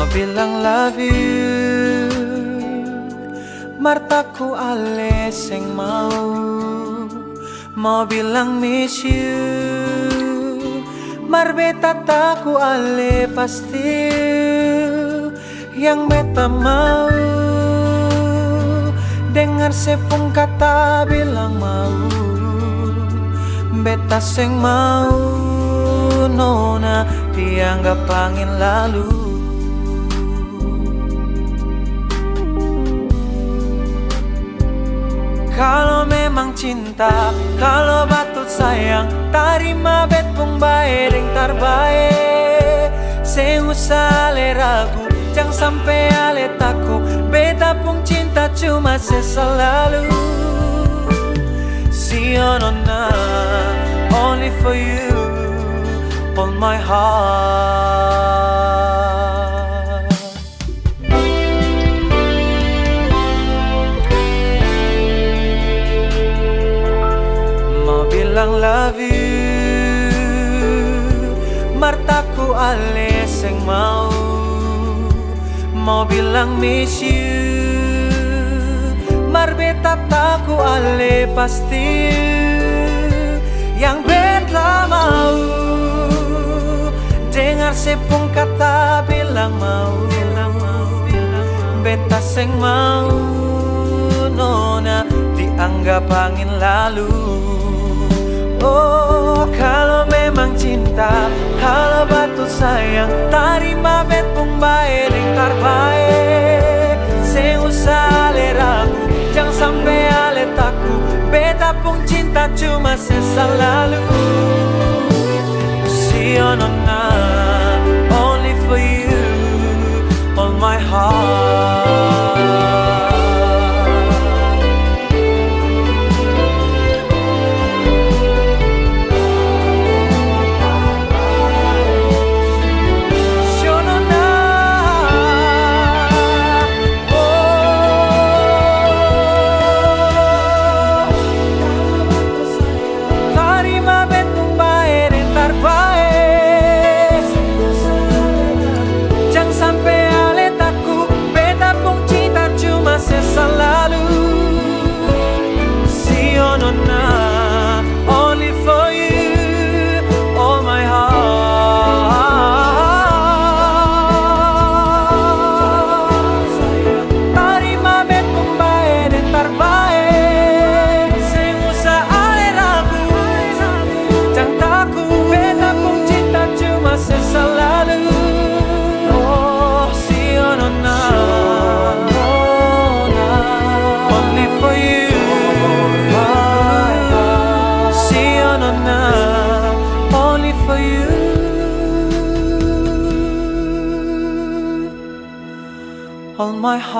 Mau bilang love you, martaku ale sing mau bilang miss you, mar beta taku ale pasti yang beta mau dengar sepung kata bilang mau, beta sing mau nona dianggap angin lalu. Kalau memang cinta, kalau batut sayang, tarima bet pung bae ring tarbae. Seng usah ale ragu, jangan sampai ale takut. Beta pung cinta cuma seselalu. See you nona, only for you, on my heart. Bilang love you, martaku ale seng mau bilang miss you, mar beta taku ale pasti yang beta mau dengar sepung kata bilang mau, beta seng mau nona dianggap angin lalu. Oh, kalau memang cinta, kalau batu sayang, tarima bet pung bae ring tarbae. Seng usah ale ragu, jangan sampai ale takut. Beta pung cinta cuma seselalu. See you nona, only for you, on my heart. Only for you, all my heart. Tarima bet pung bae dan tarbae. Seng usah ale ragu, jangan takut. Beta pung cinta cuma seselalu. Oh, see you nona, only for you. Only for you, all my heart.